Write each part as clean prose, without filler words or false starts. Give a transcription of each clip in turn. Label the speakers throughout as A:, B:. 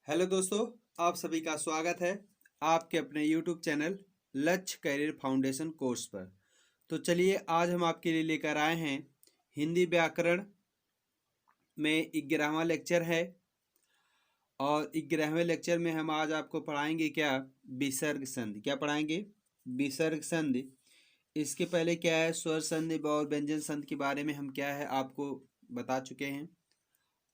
A: Hello दोस्तों, आप सभी का स्वागत है आपके अपने यूट्यूब चैनल लक्ष्य करियर फाउंडेशन कोर्स पर। तो चलिए आज हम आपके लिए लेकर आए हैं हिंदी व्याकरण में 11वां लेक्चर है। और 11वें लेक्चर में हम आज आपको पढ़ाएंगे क्या, विसर्ग संधि। क्या पढ़ाएंगे? विसर्ग संधि। इसके पहले क्या है, स्वर संधि और व्यंजन संधि के बारे में हम क्या है आपको बता चुके हैं।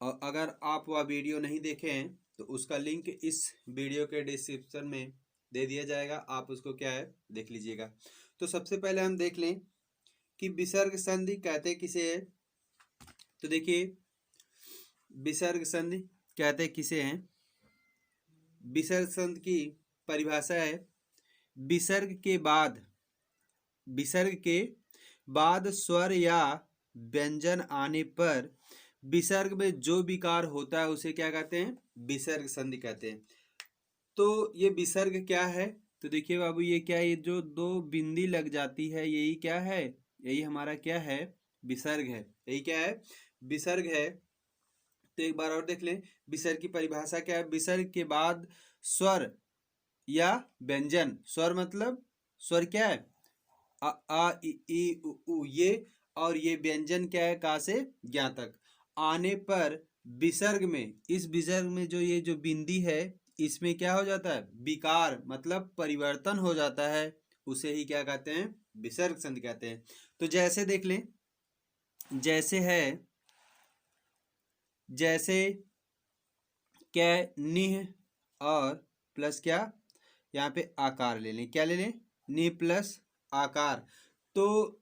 A: और अगर आप वह वीडियो नहीं देखे हैं तो उसका लिंक इस वीडियो के डिस्क्रिप्शन में दे दिया जाएगा, आप उसको क्या है देख लीजिएगा। तो सबसे पहले हम देख लें कि विसर्ग संधि कहते किसे है। तो देखिए, विसर्ग संधि कहते किसे हैं। विसर्ग संधि की परिभाषा है, विसर्ग के बाद स्वर या व्यंजन आने पर विसर्ग में जो विकार होता है उसे क्या कहते हैं, विसर्ग संधि कहते हैं। तो ये विसर्ग क्या है, तो देखिए बाबू, ये क्या है, ये जो दो बिंदी लग जाती है यही क्या है, यही हमारा क्या है, विसर्ग है। यही क्या है, विसर्ग है। तो एक बार और देख लें, विसर्ग की परिभाषा क्या है। विसर्ग के बाद स्वर या व्यंजन, स्वर मतलब स्वर क्या है, अ आ इ उ ये, और ये व्यंजन क्या है, का से ज्ञा तक आने पर विसर्ग में, इस विसर्ग में जो ये जो बिंदी है इसमें क्या हो जाता है, विकार मतलब परिवर्तन हो जाता है, उसे ही क्या कहते हैं, विसर्ग संधि कहते हैं। तो जैसे देख लें, जैसे है, जैसे क्या है, निह और प्लस क्या, यहाँ पे आकार ले लें। क्या ले लें, निह प्लस आकार। तो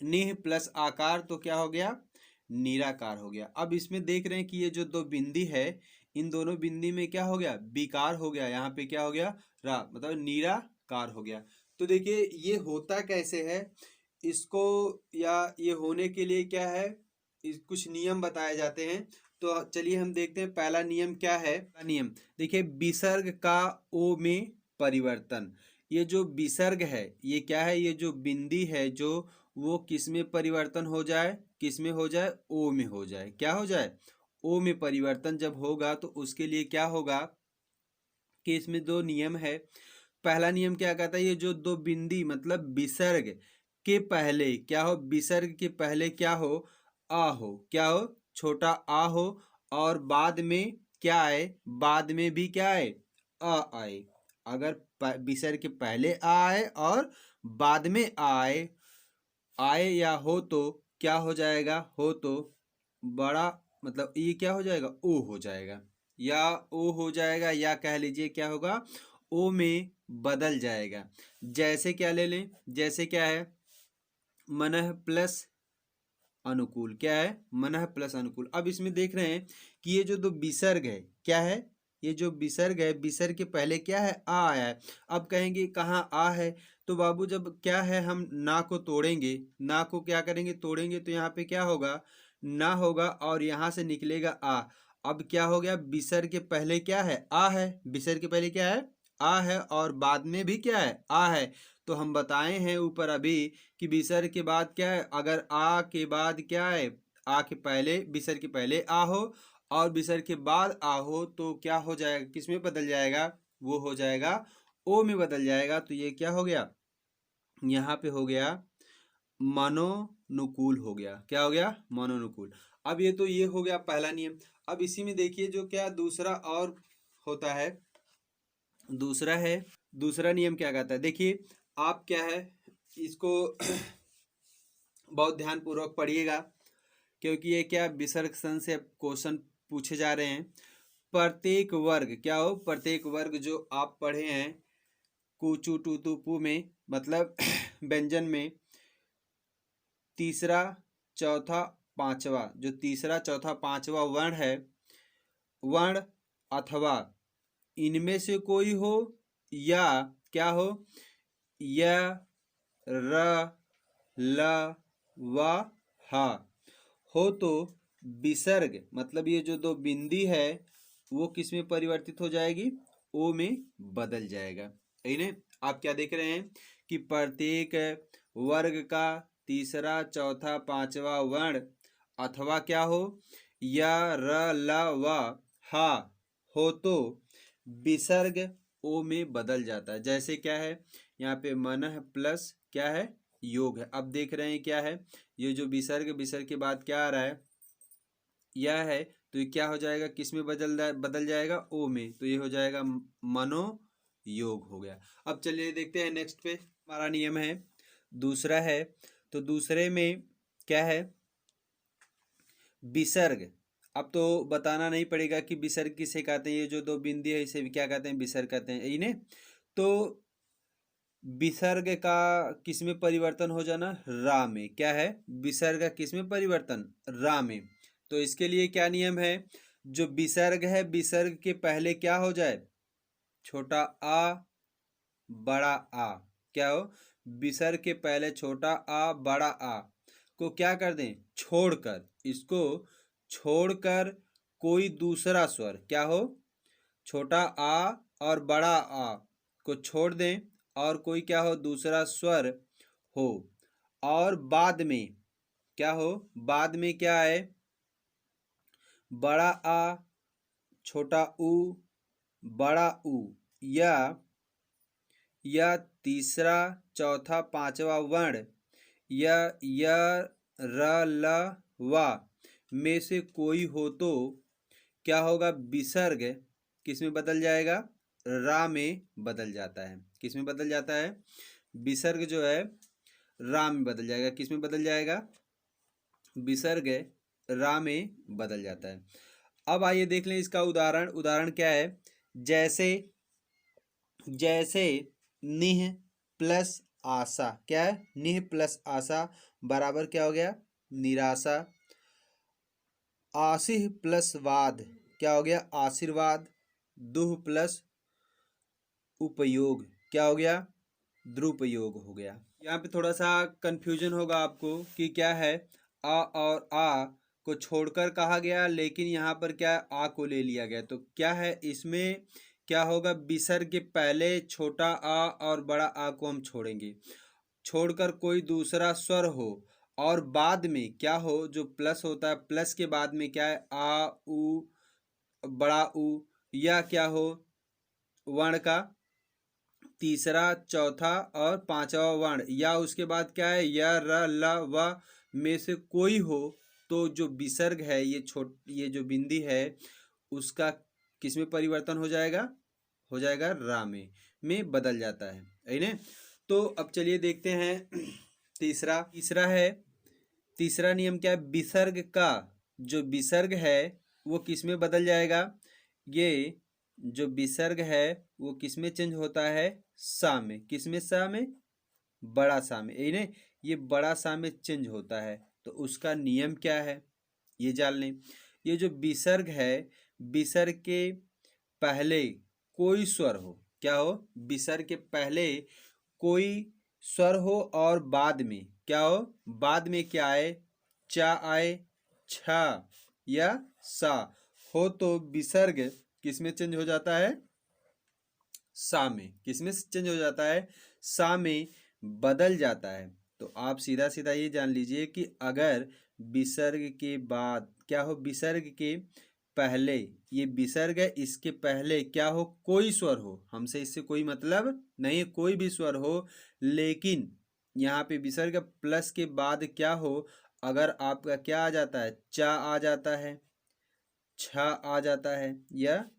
A: निह प्लस आकार तो क्या हो गया, निराकार हो गया। अब इसमें देख रहे हैं कि ये जो दो बिंदी है, इन दोनों बिंदी में क्या हो गया, विकार हो गया। यहाँ पे क्या हो गया, रा, मतलब निराकार हो गया। तो देखिए ये होता कैसे है इसको, या ये होने के लिए क्या है, कुछ नियम बताए जाते हैं। तो चलिए हम देखते हैं पहला नियम क्या है। पहला नियम देखिए, विसर्ग का ओ में परिवर्तन। ये जो विसर्ग है ये क्या है, ये जो बिंदी है जो, वो किस में परिवर्तन हो जाए, किस में हो जाए, ओ में हो जाए। क्या हो जाए, ओ में परिवर्तन जब होगा तो उसके लिए क्या होगा कि इसमें दो नियम है। पहला नियम क्या कहता है, ये जो दो बिंदी मतलब विसर्ग के पहले क्या हो, विसर्ग के पहले क्या हो, आ हो। क्या हो, छोटा आ हो। और बाद में क्या आए, बाद में भी क्या आए, आ आए। अगर विसर्ग के पहले आ आए और बाद में आए, आए या हो तो क्या हो जाएगा, हो तो बड़ा मतलब ये क्या हो जाएगा, ओ हो जाएगा, या ओ हो जाएगा, या कह लीजिए क्या होगा, ओ में बदल जाएगा। जैसे क्या ले लें, जैसे क्या है, मनः प्लस अनुकूल। क्या है, मनः प्लस अनुकूल। अब इसमें देख रहे हैं कि ये जो दो विसर्ग है, क्या है, ये जो विसर्ग है, विसर्ग के पहले क्या है, आ आया है। अब कहेंगे कहाँ आ है, तो बाबू जब क्या है, हम ना को तोड़ेंगे, ना को क्या करेंगे, तोड़ेंगे, तो यहाँ पे क्या होगा, ना होगा, और यहाँ से निकलेगा आ। अब क्या हो गया, विसर्ग के पहले क्या है, आ है, विसर्ग के पहले क्या है, आ है, और बाद में भी क्या है, आ है। तो हम बताए हैं ऊपर अभी कि विसर्ग के बाद क्या है, अगर आ के बाद क्या है, आ के पहले, विसर्ग के पहले आ हो और विसर्ग के बाद आ हो, तो क्या हो जाएगा, किस में बदल जाएगा, वो हो जाएगा ओ में बदल जाएगा। तो ये क्या हो गया, यहाँ पे हो गया मनोनुकूल हो गया। क्या हो गया, मनोनुकूल। अब ये तो ये हो गया पहला नियम। अब इसी में देखिए जो क्या दूसरा और होता है, दूसरा है, दूसरा नियम क्या कहता है, देखिए आप क्या है इसको बहुत ध्यान पूर्वक पढ़िएगा, क्योंकि ये क्या विसर्ग संधि से क्वेश्चन पूछे जा रहे हैं। प्रत्येक वर्ग क्या हो, प्रत्येक वर्ग जो आप पढ़े हैं कुचू टू तू पू में, मतलब व्यंजन में तीसरा चौथा पांचवा, जो तीसरा चौथा पांचवा वर्ण है, वर्ण अथवा इनमें से कोई हो, या क्या हो, य, र, ल, व, ह हो, तो विसर्ग मतलब ये जो दो बिंदी है वो किस में परिवर्तित हो जाएगी, ओ में बदल जाएगा। यही ने, आप क्या देख रहे हैं कि प्रत्येक वर्ग का तीसरा चौथा पांचवा वर्ण अथवा क्या हो, य, र, ल, व, ह हो तो विसर्ग ओ में बदल जाता है। जैसे क्या है यहाँ पे मनः प्लस क्या है योग है। अब देख रहे हैं क्या है ये जो विसर्ग के बाद क्या आ रहा है यह है, तो ये क्या हो जाएगा किस में बदल जाएगा ओ में, तो ये हो जाएगा मनो योग हो गया। अब चलिए देखते हैं नेक्स्ट पे हमारा नियम है दूसरा है, तो दूसरे में क्या है विसर्ग। अब तो बताना नहीं पड़ेगा कि विसर्ग किसे कहते हैं, ये जो दो बिंदी है इसे क्या कहते हैं विसर्ग कहते हैं इन्हें। तो विसर्ग का किस में परिवर्तन हो जाना रा में, क्या है विसर्ग का किस में परिवर्तन रा में। तो इसके लिए क्या नियम है जो विसर्ग है विसर्ग के पहले क्या हो जाए छोटा आ बड़ा आ, क्या हो विसर्ग के पहले छोटा आ बड़ा आ को क्या कर दें छोड़कर, इसको छोड़कर कोई दूसरा स्वर क्या हो छोटा आ और बड़ा आ को छोड़ दें और कोई क्या हो दूसरा स्वर हो, और बाद में क्या हो बाद में क्या है बड़ा आ छोटा ऊ बड़ा ऊ, या तीसरा चौथा पांचवा वर्ण या र ल वा में से कोई हो तो क्या होगा विसर्ग किस में बदल जाएगा रा में बदल जाता है। किस में बदल जाता है विसर्ग जो है रा में बदल जाएगा। किस में बदल जाएगा विसर्ग रा में बदल जाता है। अब आइए देख लें इसका उदाहरण। उदाहरण क्या है जैसे जैसे निह प्लस आशा, क्या है निह प्लस आशा बराबर क्या हो गया निराशा। आसिह प्लस वाद क्या हो गया आशीर्वाद। दुह प्लस उपयोग क्या हो गया द्रुपयोग हो गया। यहाँ पे थोड़ा सा कंफ्यूजन होगा आपको कि क्या है आ और आ को छोड़कर कहा गया लेकिन यहाँ पर क्या आ को ले लिया गया, तो क्या है इसमें क्या होगा विसर्ग के पहले छोटा आ और बड़ा आ को हम छोड़ेंगे, छोड़कर कोई दूसरा स्वर हो और बाद में क्या हो जो प्लस होता है प्लस के बाद में क्या है आ उ बड़ा उ या क्या हो वर्ण का तीसरा चौथा और पांचवा वर्ण या उसके बाद क्या है य र ल व में से कोई हो तो जो विसर्ग है ये जो बिंदी है उसका किस में परिवर्तन हो जाएगा रा में बदल जाता है ना। तो अब चलिए देखते हैं तीसरा है तीसरा नियम क्या है विसर्ग का जो विसर्ग है वो किस में बदल जाएगा, ये जो विसर्ग है वो किस में चेंज होता है सा में। किस में सा में बड़ा सा में, यही ना ये बड़ा सा में चेंज होता है। तो उसका नियम क्या है ये जान लें। ये जो विसर्ग है विसर्ग के पहले कोई स्वर हो, क्या हो विसर्ग के पहले कोई स्वर हो और बाद में क्या हो बाद में क्या आए चा आए छ या सा हो तो विसर्ग किस में चेंज हो जाता है सा में। किस में चेंज हो जाता है सा में बदल जाता है। तो आप सीधा सीधा ये जान लीजिए कि अगर विसर्ग के बाद क्या हो विसर्ग के पहले ये विसर्ग है इसके पहले क्या हो कोई स्वर हो, हमसे इससे कोई मतलब नहीं कोई भी स्वर हो, लेकिन यहाँ पे विसर्ग प्लस के बाद क्या हो अगर आपका क्या आ जाता है चा आ जाता है छ आ जाता है या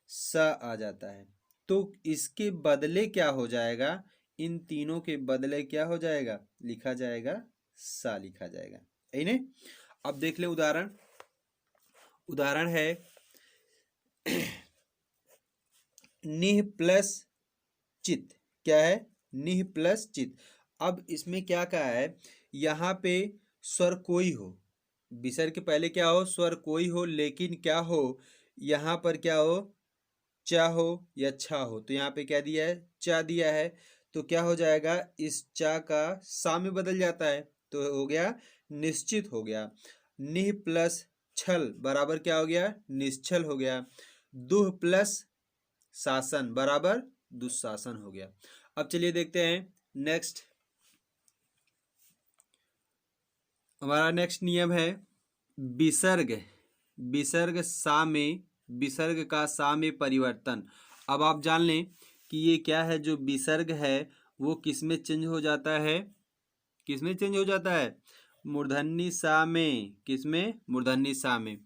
A: स आ जाता है, तो इसके बदले क्या हो जाएगा इन तीनों के बदले क्या हो जाएगा लिखा जाएगा सा लिखा जाएगा यही नहीं। अब देख ले उदाहरण। उदाहरण है निह प्लस चित, क्या है निह प्लस चित। अब इसमें क्या कहा है यहाँ पे स्वर कोई हो विसर्ग के पहले क्या हो स्वर कोई हो लेकिन क्या हो यहाँ पर क्या हो चा हो या छा हो, तो यहाँ पे क्या दिया है चा दिया है तो क्या हो जाएगा इस चा का सा में बदल जाता है तो हो गया निश्चित हो गया। निह प्लस छल बराबर क्या हो गया निश्चल हो गया। दुह प्लस शासन बराबर दुशासन हो गया। अब चलिए देखते हैं नेक्स्ट। हमारा नेक्स्ट नियम है विसर्ग सा में विसर्ग का सा में परिवर्तन। अब आप जान लें कि ये क्या है, जो विसर्ग है वो किस में चेंज हो जाता है, किस में चेंज हो जाता है, मूर्धन्य सा में। किस में, मूर्धन्य सा में।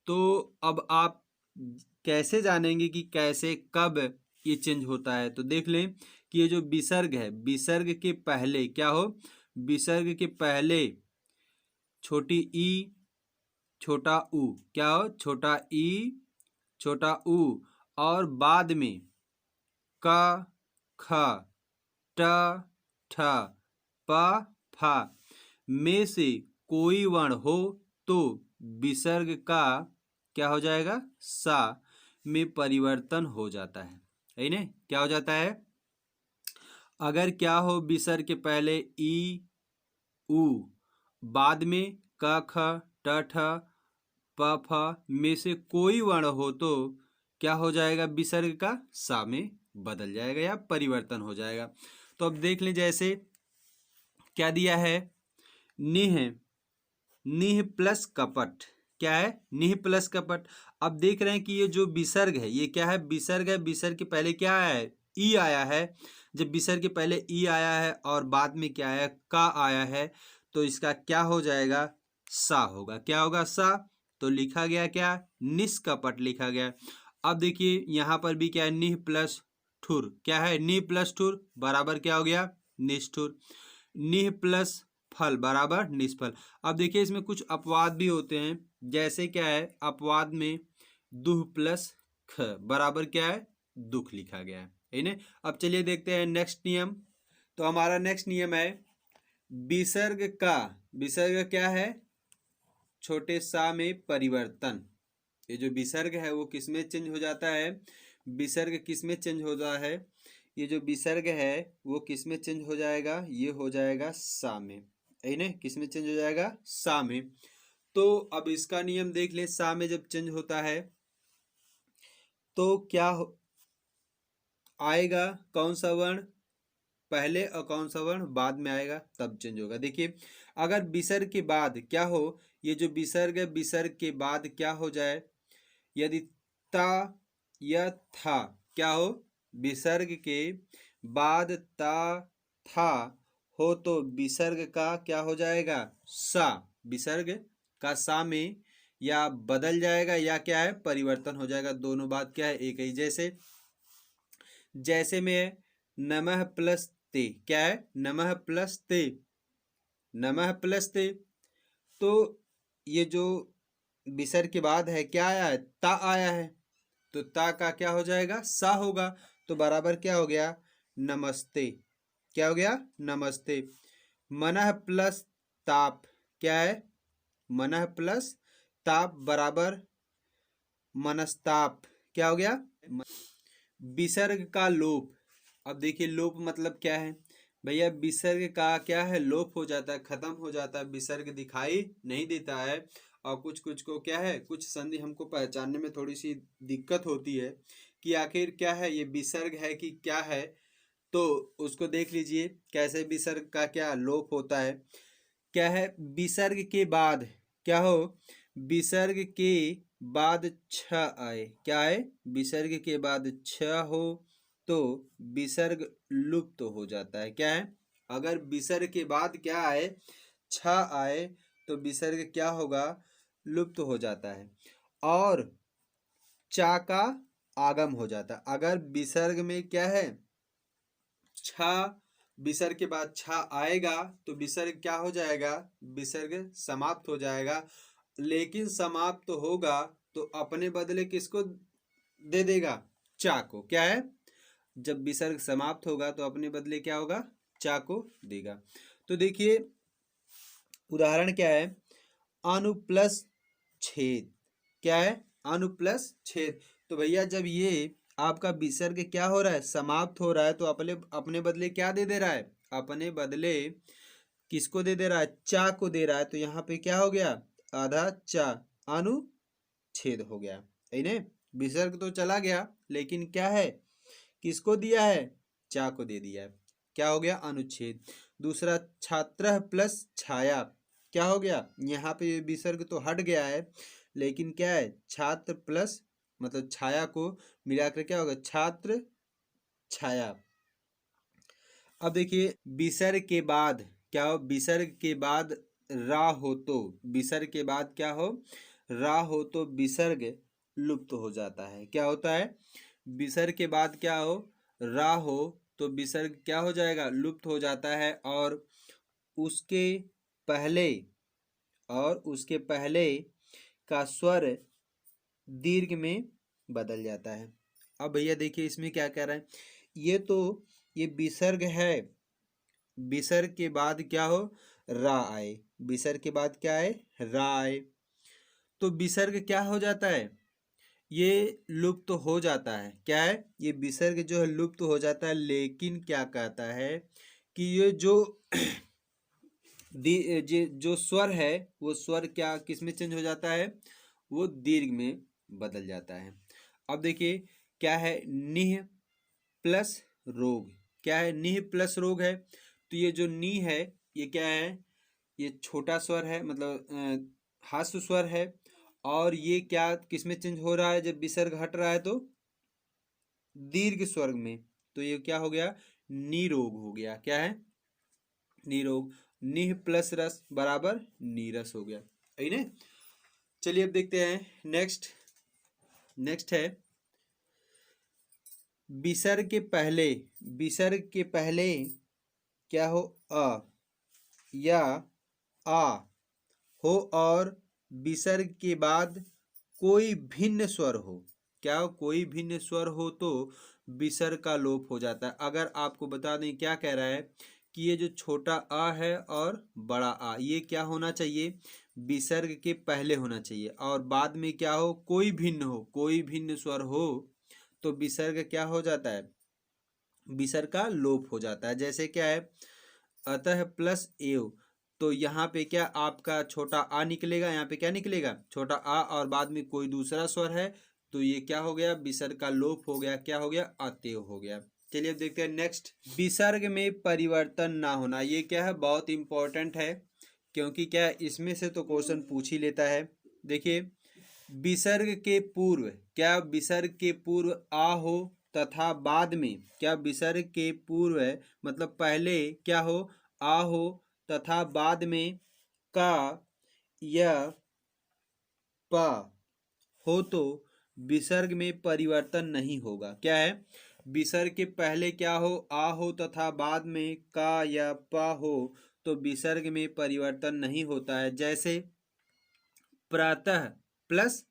A: तो अब आप कैसे जानेंगे कि कैसे कब ये चेंज होता है, तो देख लें कि ये जो विसर्ग है, विसर्ग के पहले क्या हो, विसर्ग के पहले छोटी ई छोटा ऊ, क्या हो, छोटा ई छोटा ऊ, और बाद में क ख ट ठ प फ में से कोई वर्ण हो तो विसर्ग का क्या हो जाएगा, सा में परिवर्तन हो जाता है ना। क्या हो जाता है, अगर क्या हो, विसर्ग के पहले ई उ, बाद में क ख ट ठ प फ में से कोई वर्ण हो तो क्या हो जाएगा, विसर्ग का सा में बदल जाएगा या परिवर्तन हो जाएगा। तो अब देख लें, जैसे क्या दिया है, निह, निह प्लस कपट, क्या है, निह प्लस कपट। अब देख रहे हैं कि ये जो विसर्ग है ये क्या है, विसर्ग है, विसर्ग के पहले क्या आया है, ई आया है। जब विसर्ग के पहले ई आया है और बाद में क्या आया, का आया है, तो इसका क्या हो जाएगा, सा होगा। क्या होगा, सा। तो लिखा गया क्या, निष्कपट लिखा गया। अब देखिए यहाँ पर भी क्या है, निह प्लस ठुर, क्या है, निह प्लस ठुर बराबर क्या हो गया, निष्ठुर। निह प्लस फल बराबर निष्फल। अब देखिए इसमें कुछ अपवाद भी होते हैं, जैसे क्या है, अपवाद में दुह प्लस ख बराबर क्या है, दुख लिखा गया है ना। अब चलिए देखते हैं नेक्स्ट नियम। तो हमारा नेक्स्ट नियम है, विसर्ग का, विसर्ग क्या है, छोटे सा में परिवर्तन। ये जो विसर्ग है वो किस में चेंज हो जाता है, विसर्ग किस में चेंज होता है, ये जो विसर्ग है वो किस में चेंज हो जाएगा, ये हो जाएगा सा में, है ना, किस में चेंज हो जाएगा, सा में। तो अब इसका नियम देख ले, सा में जब चेंज होता है तो क्या आएगा, कौन सा वर्ण पहले और कौन सा वर्ण बाद में आएगा, तब चेंज होगा। देखिए अगर विसर्ग के बाद क्या हो, ये जो विसर्ग है, विसर्ग के बाद क्या हो जाए, यदि ता या था, क्या हो, विसर्ग के बाद ता था हो तो विसर्ग का क्या हो जाएगा, सा, विसर्ग का सा में या बदल जाएगा या क्या है, परिवर्तन हो जाएगा। दोनों बात क्या है, एक ही। जैसे जैसे में नमः प्लस ते, क्या है, नमः प्लस ते, नमः प्लस ते। तो ये जो विसर्ग के बाद है क्या आया है, ता आया है, तो ता का क्या हो जाएगा, सा होगा। तो बराबर क्या हो गया, नमस्ते, क्या हो गया, नमस्ते। मनः प्लस ताप, क्या है, मनः प्लस ताप बराबर मनस्ताप, क्या हो गया, विसर्ग का लोप। अब देखिए लोप मतलब क्या है भैया, विसर्ग का क्या है, लोप हो जाता है, खत्म हो जाता है, विसर्ग दिखाई नहीं देता है। और कुछ कुछ को क्या है, कुछ संधि हमको पहचानने में थोड़ी सी दिक्कत होती है कि आखिर क्या है, ये विसर्ग है कि क्या है। तो उसको देख लीजिए कैसे विसर्ग का क्या लोप होता है। क्या है, विसर्ग के बाद क्या हो, विसर्ग के बाद छ आए, क्या है, विसर्ग के बाद छ हो तो विसर्ग लुप्त हो जाता है। क्या है, अगर विसर्ग के बाद क्या आए, छ आए तो विसर्ग क्या होगा, लुप्त हो जाता है और चा का आगम हो जाता है। अगर विसर्ग में क्या है, छ, विसर्ग के बाद छ आएगा तो विसर्ग क्या हो जाएगा, विसर्ग समाप्त हो जाएगा। लेकिन समाप्त तो होगा तो अपने बदले किसको दे देगा, चा को। क्या है, जब विसर्ग समाप्त होगा तो अपने बदले क्या होगा, चा को देगा। तो देखिए उदाहरण क्या है, अनु प्लस छेद, क्या है, अनु प्लस छेद। तो भैया जब ये आपका विसर्ग क्या हो रहा है, समाप्त हो रहा है, तो अपने अपने बदले क्या दे दे रहा है, अपने बदले किसको दे दे रहा है, चा को दे रहा है। तो यहाँ पे क्या हो गया, आधा चा, अनुच्छेद हो गया, है ना। विसर्ग तो चला गया लेकिन क्या है, किसको दिया है, चा को दे दिया है। क्या हो गया, अनुच्छेद। दूसरा छात्र प्लस छाया, क्या हो गया, यहाँ पे विसर्ग तो हट गया है लेकिन क्या है, छात्र प्लस मतलब छाया को मिलाकर क्या होगा, छात्र छाया। अब देखिए विसर्ग के बाद क्या हो, विसर्ग के बाद रा हो तो, विसर्ग के बाद क्या हो, रा हो तो विसर्ग लुप्त हो जाता है। क्या होता है, विसर्ग के बाद क्या हो, रा हो तो विसर्ग क्या हो जाएगा, लुप्त हो जाता है। और उसके पहले का स्वर दीर्घ में बदल जाता है। अब भैया देखिए इसमें क्या कह रहा है, ये विसर्ग है, विसर्ग के बाद क्या हो, रा आए, विसर्ग के बाद क्या आए, रा आए, तो विसर्ग क्या हो जाता है, ये लुप्त हो जाता है। क्या है, ये विसर्ग जो है लुप्त हो जाता है। लेकिन क्या कहता है कि ये जो जो स्वर है वो स्वर क्या किस में चेंज हो जाता है, वो दीर्घ में बदल जाता है। अब देखिए क्या है, निह प्लस रोग, क्या है, निह प्लस रोग है, तो ये जो नी है ये क्या है, ये छोटा स्वर है, मतलब हास्य स्वर है। और ये क्या किस में चेंज हो रहा है, जब विसर्ग हट रहा है तो दीर्घ स्वर में, तो ये क्या हो गया, निरोग हो गया। क्या है, निरोग, निह प्लस रस बराबर नीरस हो गया, है ना। चलिए अब देखते हैं नेक्स्ट है विसर्ग के पहले क्या हो, अ या आ हो और विसर्ग के बाद कोई भिन्न स्वर हो। क्या हो, कोई भिन्न स्वर हो तो विसर्ग का लोप हो जाता है। अगर आपको बता दें क्या कह रहा है कि ये जो छोटा आ है और बड़ा आ, ये क्या होना चाहिए, विसर्ग के पहले होना चाहिए, और बाद में क्या हो, कोई भिन्न स्वर हो तो विसर्ग क्या हो जाता है, विसर्ग का लोप हो जाता है। जैसे क्या है, अतः प्लस एव, तो यहाँ पे क्या आपका छोटा आ निकलेगा, यहाँ पे क्या निकलेगा, छोटा आ, और बाद में कोई दूसरा स्वर है तो ये क्या हो गया, विसर्ग का लोप हो गया। क्या हो गया, अतेव हो गया। चलिए अब देखते हैं नेक्स्ट, विसर्ग में परिवर्तन ना होना। ये क्या है, बहुत इंपॉर्टेंट है, क्योंकि क्या है इसमें से तो क्वेश्चन पूछ ही लेता है। देखिए विसर्ग के पूर्व, क्या विसर्ग के पूर्व आ हो तथा बाद में, क्या विसर्ग के पूर्व मतलब पहले क्या हो, आ हो तथा बाद में का या पा हो तो विसर्ग में परिवर्तन नहीं होगा। क्या है, विसर्ग के पहले क्या हो, आ हो तथा बाद में का या पा हो तो विसर्ग में परिवर्तन नहीं होता है। जैसे प्रातः प्लस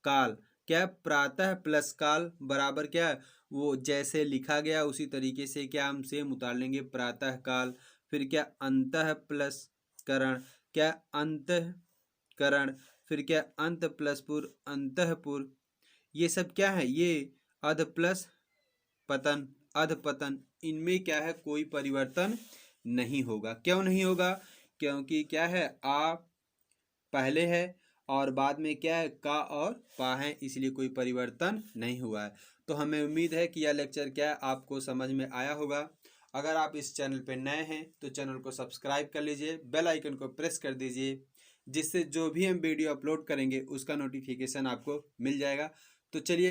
A: काल, क्या प्रातः प्लस काल बराबर क्या है, वो जैसे लिखा गया उसी तरीके से क्या हम सेम उतार लेंगे, प्रातः काल। फिर क्या अंतः प्लस करण, क्या अंतःकरण, फिर क्या अंत प्लस पुर, अंतःपुर। ये सब क्या है, ये अध प्लस पतन, अधपतन, इनमें क्या है कोई परिवर्तन नहीं होगा। क्यों नहीं होगा, क्योंकि क्या है, आ पहले है और बाद में क्या है, का और पा है, इसलिए कोई परिवर्तन नहीं हुआ है। तो हमें उम्मीद है कि यह लेक्चर क्या है आपको समझ में आया होगा। अगर आप इस चैनल पर नए हैं तो चैनल को सब्सक्राइब कर लीजिए, बेल आइकन को प्रेस कर दीजिए, जिससे जो भी हम वीडियो अपलोड करेंगे उसका नोटिफिकेशन आपको मिल जाएगा। तो चलिए